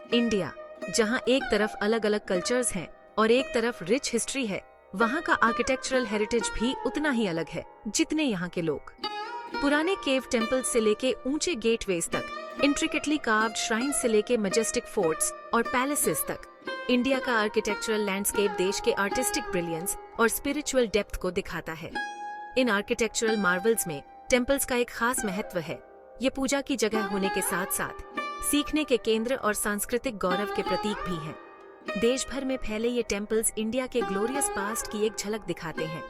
India, जहाँ एक तरफ अलग अलग कल्चर्स हैं और एक तरफ रिच हिस्ट्री है, वहाँ का आर्किटेक्चरल हेरिटेज भी उतना ही अलग है जितने यहाँ के लोग। पुराने केव टेम्पल्स से लेके ऊंचे गेटवेज तक, इंट्रिकेटली कार्व्ड श्राइन्स से लेके मजेस्टिक फोर्ट्स और पैलेसेस तक, इंडिया का आर्किटेक्चरल लैंडस्केप देश के आर्टिस्टिक ब्रिलियंस और स्पिरिचुअल डेप्थ को दिखाता है। इन आर्किटेक्चरल मार्वल्स में टेम्पल्स का एक खास महत्व है। ये पूजा की जगह होने के साथ साथ सीखने के केंद्र और सांस्कृतिक गौरव के प्रतीक भी हैं। देश भर में फैले ये टेम्पल्स इंडिया के ग्लोरियस पास्ट की एक झलक दिखाते हैं।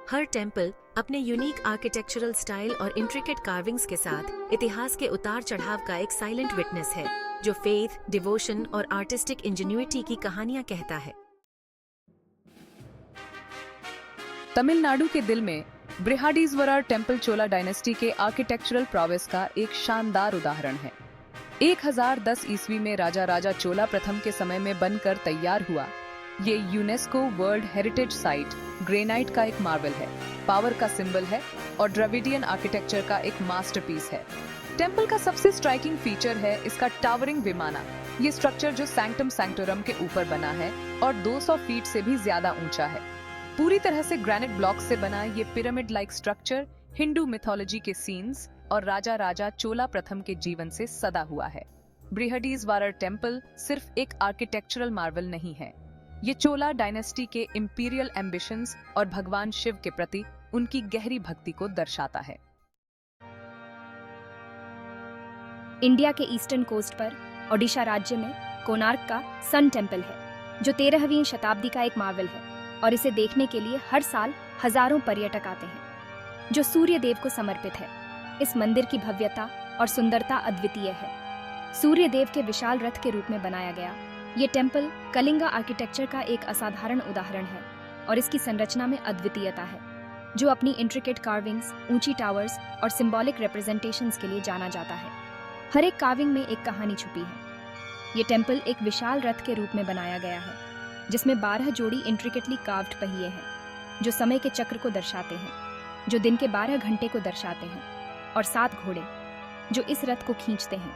हर टेम्पल अपने यूनिक आर्किटेक्चरल स्टाइल और इंट्रिकेट कार्विंग्स के साथ इतिहास के उतार चढ़ाव का एक साइलेंट विटनेस है, जो फेथ, डिवोशन और आर्टिस्टिक इंजेन्युइटी की कहानियां कहता है। तमिलनाडु के दिल में बृहदीश्वरर टेम्पल चोला डायनेस्टी के आर्किटेक्चरल प्रॉवेस का एक शानदार उदाहरण है। 1010 ईस्वी में राजा चोला प्रथम के समय में बनकर तैयार हुआ। ये UNESCO world heritage site granite का एक मार्बल है, पावर का सिंबल है और द्रविडियन आर्किटेक्चर का एक मास्टरपीस है। टेम्पल का सबसे स्ट्राइकिंग फीचर है इसका टावरिंग विमाना। ये स्ट्रक्चर जो सैंक्टम सैंक्टोरम के ऊपर बना है और 200 फीट से भी ज्यादा ऊंचा है। पूरी तरह से ग्रेनाइट ब्लॉक से बना ये pyramid like structure Hindu mythology के सीन्स और राजा चोला प्रथम के जीवन से सदा हुआ है। बृहदीश्वरर टेम्पल सिर्फ एक आर्किटेक्चरल मार्वल नहीं है, ये चोला डायनेस्टी के इंपीरियल एम्बिशंस और भगवान शिव के प्रति उनकी गहरी भक्ति को दर्शाता है। इंडिया के ईस्टर्न कोस्ट पर ओडिशा राज्य में कोणार्क का सन टेम्पल है, जो 13वीं शताब्दी का एक मार्वल है और इसे देखने के लिए हर साल हजारों पर्यटक आते हैं, जो सूर्य देव को समर्पित है। इस मंदिर की भव्यता और सुंदरता अद्वितीय है। सूर्य देव के विशाल रथ के रूप में बनाया गया ये टेम्पल कलिंगा आर्किटेक्चर का एक असाधारण उदाहरण है और इसकी संरचना में अद्वितीयता है, जो अपनी इंट्रिकेट कार्विंग्स, ऊंची टावर्स और सिंबॉलिक रिप्रेजेंटेशंस के लिए जाना जाता है। हर एक कार्विंग में एक कहानी छुपी है। ये टेम्पल एक विशाल रथ के रूप में बनाया गया है, जिसमें 12 जोड़ी इंट्रिकेटली कार्व्ड पहिए हैं, जो समय के चक्र को दर्शाते हैं, जो दिन के 12 घंटे को दर्शाते हैं, और 7 घोड़े जो इस रथ को खींचते हैं,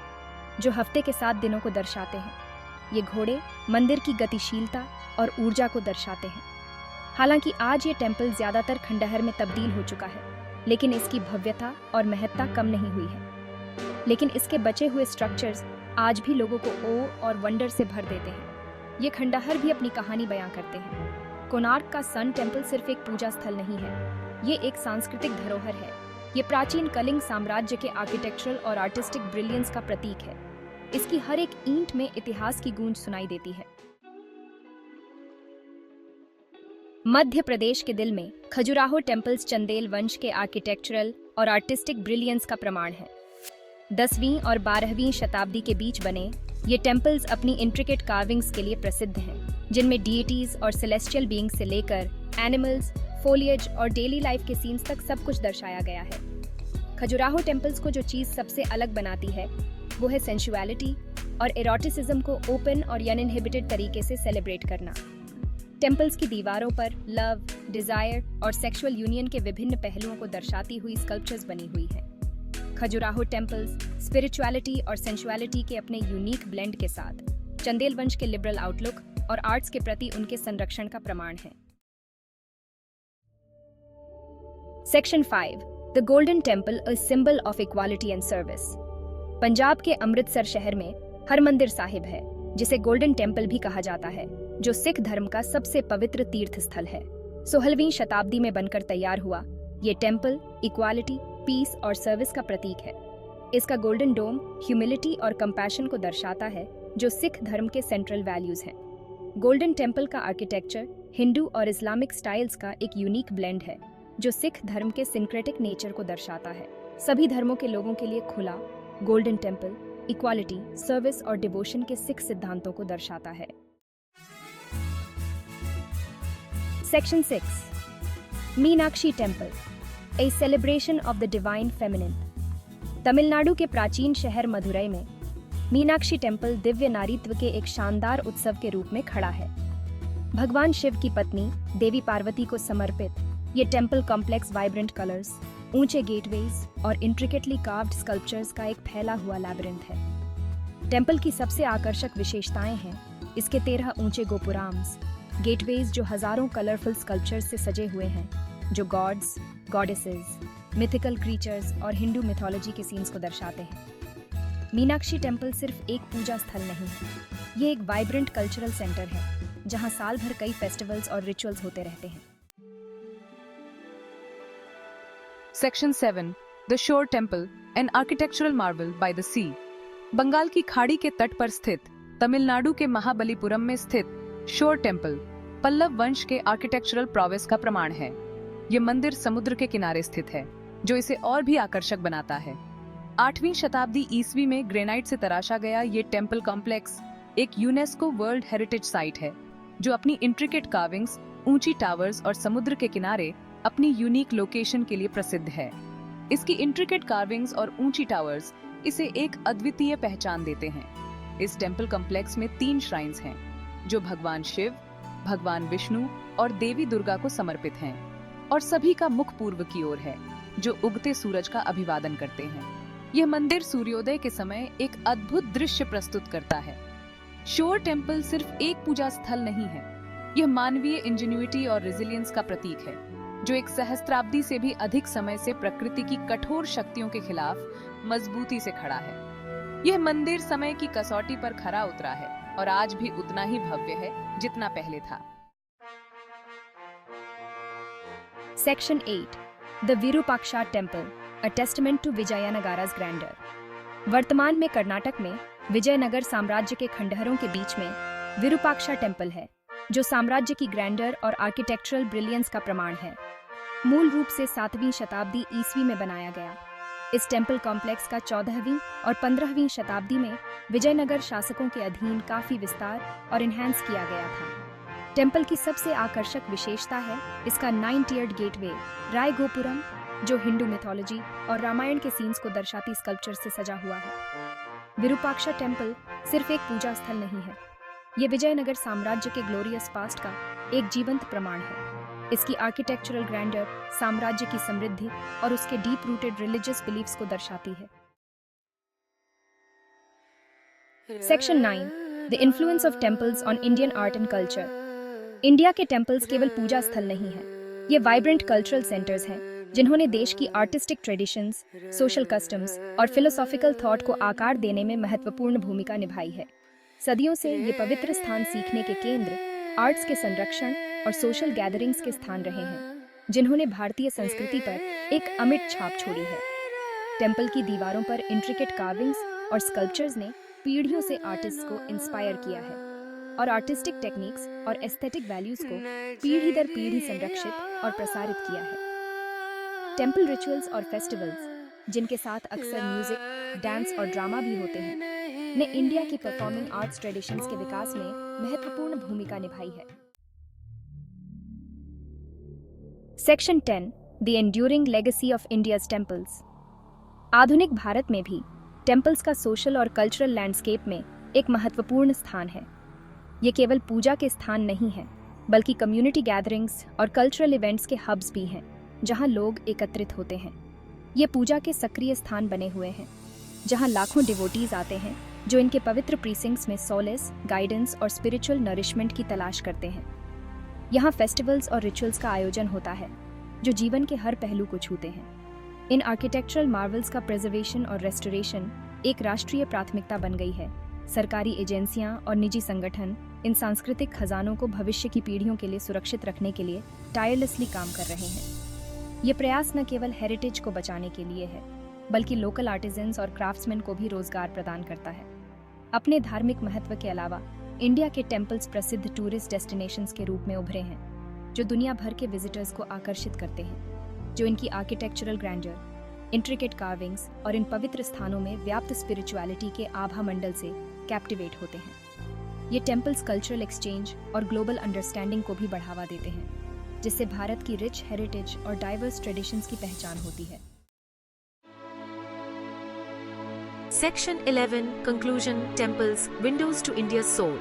जो हफ्ते के 7 दिनों को दर्शाते हैं। ये घोड़े मंदिर की गतिशीलता और ऊर्जा को दर्शाते हैं। हालांकि आज ये टेम्पल ज्यादातर खंडहर में तब्दील हो चुका है, लेकिन इसकी भव्यता और महत्ता कम नहीं हुई है। लेकिन इसके बचे हुए स्ट्रक्चर्स आज भी लोगों को ओ और वंडर से भर देते हैं। ये खंडहर भी अपनी कहानी बयां करते हैं। कोणार्क का सन टेम्पल सिर्फ एक पूजा स्थल नहीं है, ये एक सांस्कृतिक धरोहर है। ये प्राचीन कलिंग साम्राज्य के आर्किटेक्चरल और आर्टिस्टिक ब्रिलियंस का प्रतीक है। इसकी हर एक ईंट में इतिहास की गूंज सुनाई देती है। मध्य प्रदेश के दिल में खजुराहो टेम्पल्स चंदेल वंश के आर्किटेक्चरल और आर्टिस्टिक ब्रिलियंस का प्रमाण है। 10वीं और 12वीं शताब्दी के बीच बने ये टेम्पल्स अपनी इंट्रिकेट कार्विंग्स के लिए प्रसिद्ध हैं, जिनमें डीइटीज और सेलेस्टियल बीइंग्स से लेकर एनिमल्स, फोलिएज और डेली लाइफ के सीन्स तक सब कुछ दर्शाया गया है। खजुराहो टेम्पल्स को जो चीज सबसे अलग बनाती है वो है सेंसुअलिटी और एरोटिसिज्म को ओपन और अनइनहिबिटेड तरीके से सेलिब्रेट करना। टेम्पल्स की दीवारों पर लव, डिजायर और सेक्सुअल यूनियन के विभिन्न पहलुओं को दर्शाती हुई स्कल्पचर्स बनी हुई हैं। खजुराहो टेम्पल्स स्पिरिचुअलिटी और सेंसुअलिटी के अपने यूनिक ब्लेंड के साथ चंदेल वंश के लिबरल आउटलुक और आर्ट्स के प्रति उनके संरक्षण का प्रमाण है। Section 5 the golden temple a symbol of equality and service. Punjab के अमृतसर शहर में हरमंदिर साहिब है, जिसे गोल्डन टेम्पल भी कहा जाता है, जो सिख धर्म का सबसे पवित्र तीर्थ स्थल है। 16वीं शताब्दी में बनकर तैयार हुआ ये टेम्पल इक्वालिटी, पीस और सर्विस का प्रतीक है। इसका गोल्डन डोम ह्यूमिलिटी और कंपैशन को दर्शाता है, जो सिख धर्म के सेंट्रल वैल्यूज हैं। गोल्डन टेम्पल का आर्किटेक्चर हिंदू और इस्लामिक स्टाइल्स का एक यूनिक ब्लेंड है, जो सिख धर्म के सिंक्रेटिक नेचर को दर्शाता है। सभी धर्मों के लोगों के लिए खुला गोल्डन टेम्पल इक्वालिटी, सर्विस और डिवोशन के सिख सिद्धांतों को दर्शाता है। Section 6 Meenakshi temple A celebration of the divine feminine. Tamil Nadu के प्राचीन शहर मदुरई में मीनाक्षी टेम्पल दिव्य नारीत्व के एक शानदार उत्सव के रूप में खड़ा है। भगवान शिव की पत्नी देवी पार्वती को समर्पित ये टेम्पल कॉम्प्लेक्स वाइब्रेंट कलर्स, ऊंचे गेटवेज और इंट्रिकेटली कार्व्ड स्कल्पचर्स का एक फैला हुआ लैबिरिंथ है। टेम्पल की सबसे आकर्षक विशेषताएं हैं इसके 13 ऊंचे गोपुराम्स, गेटवेज जो हजारों कलरफुल स्कल्पचर्स से सजे हुए हैं, जो गॉड्स, गॉडेसेस, मिथिकल क्रीचर्स और हिंदू मिथोलॉजी के सीन्स को दर्शाते हैं। मीनाक्षी टेम्पल सिर्फ एक पूजा स्थल नहीं है, ये एक वाइब्रेंट कल्चरल सेंटर है जहां साल भर कई फेस्टिवल्स और रिचुअल्स होते रहते हैं। Section 7 the shore temple, an architectural marvel by the sea. Bengal की खाड़ी के तट पर स्थित तमिलनाडु के महाबलीपुरम में स्थित शोर टेम्पल पल्लव वंश के आर्किटेक्चरल प्रोवेस का प्रमाण है। ये मंदिर समुद्र के किनारे स्थित है, जो इसे और भी आकर्षक बनाता है। 8वीं शताब्दी ईस्वी में ग्रेनाइट से तराशा गया ये टेम्पल कॉम्प्लेक्स एक यूनेस्को वर्ल्ड हेरिटेज साइट है, जो अपनी इंट्रिकेट कार्विंग्स, ऊंची टावर्स और समुद्र के किनारे अपनी यूनिक लोकेशन के लिए प्रसिद्ध है। इसकी इंट्रिकेट कार्विंग्स और ऊंची टावर्स इसे एक अद्वितीय पहचान देते हैं। इस टेम्पल कॉम्प्लेक्स में 3 श्राइन्स हैं, जो भगवान शिव, भगवान विष्णु और देवी दुर्गा को समर्पित हैं, और सभी का मुख पूर्व की ओर है, जो उगते सूरज का अभिवादन करते हैं। यह मंदिर सूर्योदय के समय एक अद्भुत दृश्य प्रस्तुत करता है। शोर टेम्पल सिर्फ एक पूजा स्थल नहीं है, यह मानवीय इंजेन्युइटी और रेजिलियंस का प्रतीक है, जो एक सहस्त्राब्दी से भी अधिक समय से प्रकृति की कठोर शक्तियों के खिलाफ मजबूती से खड़ा है। यह मंदिर समय की कसौटी पर खरा उतरा है और आज भी उतना ही भव्य है जितना पहले था। Section 8 The Virupaksha Temple, a testament to Vijayanagara's grandeur। वर्तमान में कर्नाटक में विजयनगर साम्राज्य के खंडहरों के बीच में विरूपाक्षा टेम्पल है, जो साम्राज्य की ग्रैंडर और आर्किटेक्चरल ब्रिलियंस का प्रमाण है। मूल रूप से 7वीं शताब्दी ईस्वी में बनाया गया, इस टेम्पल कॉम्प्लेक्स का 14वीं और 15वीं शताब्दी में विजयनगर शासकों के अधीन काफी विस्तार और इन्हेंस किया गया था। टेम्पल की सबसे आकर्षक विशेषता है इसका 9-tiered गेटवे राय गोपुरम, जो हिंदू मिथोलॉजी और रामायण के सीन्स को दर्शाती स्कल्पचर से सजा हुआ है। विरूपाक्षा टेम्पल सिर्फ एक पूजा स्थल नहीं है, ये विजयनगर साम्राज्य के ग्लोरियस पास्ट का एक जीवंत प्रमाण है। इसकी आर्किटेक्चरल ग्रैंडर साम्राज्य की समृद्धि और उसके डीप रूटेड रिलीजियस बिलीफ्स को दर्शाती है। Section 9 the influence of temples on Indian art and culture. India के टेम्पल्स केवल पूजा स्थल नहीं है, ये वाइब्रेंट कल्चरल सेंटर्स हैं जिन्होंने देश की आर्टिस्टिक ट्रेडिशंस, सोशल कस्टम्स और फिलोसॉफिकल थॉट को आकार देने में महत्वपूर्ण भूमिका निभाई है। सदियों से ये पवित्र स्थान सीखने के केंद्र, आर्ट्स के संरक्षण और सोशल गैदरिंग्स के स्थान रहे हैं, जिन्होंने भारतीय संस्कृति पर एक अमिट छाप छोड़ी है। टेम्पल की दीवारों पर इंट्रिकेट कार्विंग्स और स्कल्पचर्स ने पीढ़ियों से आर्टिस्ट को इंस्पायर किया है और आर्टिस्टिक टेक्निक्स और एस्थेटिक वैल्यूज को पीढ़ी दर पीढ़ी संरक्षित और प्रसारित किया है। टेम्पल रिचुअल्स और फेस्टिवल्स, जिनके साथ अक्सर म्यूजिक, डांस और ड्रामा भी होते हैं, ने इंडिया की परफॉर्मिंग आर्ट्स ट्रेडिशंस के विकास में महत्वपूर्ण भूमिका निभाई है। Section 10 the enduring legacy of India's temples. आधुनिक भारत में भी टेम्पल्स का सोशल और कल्चरल लैंडस्केप में एक महत्वपूर्ण स्थान है। ये केवल पूजा के स्थान नहीं है, बल्कि कम्युनिटी गैदरिंग्स और कल्चरल इवेंट्स के हब्स भी हैं, जहां लोग एकत्रित होते हैं। ये पूजा के सक्रिय स्थान बने हुए हैं, जहां लाखों डिवोटीज आते हैं जो इनके पवित्र प्रीसिंक्ट्स में सोलेस, गाइडेंस और स्पिरिचुअल नरिशमेंट की तलाश करते हैं। यहाँ फेस्टिवल्स और रिचुअल्स का आयोजन होता है जो जीवन के हर पहलू को छूते हैं। इन आर्किटेक्चरल मार्वल्स का प्रिजर्वेशन और रेस्टोरेशन एक राष्ट्रीय प्राथमिकता बन गई है। सरकारी एजेंसियां और निजी संगठन इन सांस्कृतिक खजानों को भविष्य की पीढ़ियों के लिए सुरक्षित रखने के लिए टायरलेसली काम कर रहे हैं। ये प्रयास न केवल हेरिटेज को बचाने के लिए है, बल्कि लोकल आर्टिजन्स और क्राफ्ट्समैन को भी रोजगार प्रदान करता है। अपने धार्मिक महत्व के अलावा इंडिया के टेम्पल्स प्रसिद्ध टूरिस्ट डेस्टिनेशंस के रूप में उभरे हैं, जो दुनिया भर के विजिटर्स को आकर्षित करते हैं, जो इनकी आर्किटेक्चरल ग्रैंडर, इंट्रिकेट कार्विंग्स और इन पवित्र स्थानों में व्याप्त स्पिरिचुअलिटी के आभा मंडल से कैप्टिवेट होते हैं। ये टेम्पल्स कल्चरल एक्सचेंज और ग्लोबल अंडरस्टैंडिंग को भी बढ़ावा देते हैं, जिससे भारत की रिच हेरिटेज और डाइवर्स ट्रेडिशंस की पहचान होती है। सेक्शन 11 conclusion temples windows to India soul.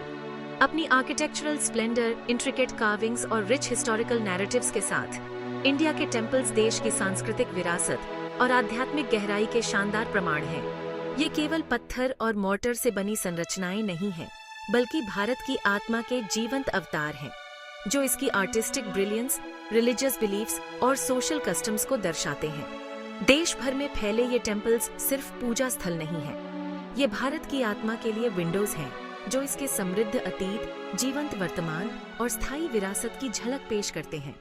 अपनी आर्किटेक्चरल स्प्लेंडर, इंट्रिकेट कार्विंग्स और रिच हिस्टोरिकल नैरेटिव्स के साथ इंडिया के टेम्पल्स देश की सांस्कृतिक विरासत और आध्यात्मिक गहराई के शानदार प्रमाण हैं। ये केवल पत्थर और मोर्टर से बनी संरचनाएं नहीं हैं, बल्कि भारत की आत्मा के जीवंत अवतार हैं, जो इसकी आर्टिस्टिक ब्रिलियंस, रिलीजियस बिलीफ्स और सोशल कस्टम्स को दर्शाते हैं। देश भर में फैले ये टेम्पल्स सिर्फ पूजा स्थल नहीं हैं, ये भारत की आत्मा के लिए विंडोज हैं, जो इसके समृद्ध अतीत, जीवंत वर्तमान और स्थायी विरासत की झलक पेश करते हैं।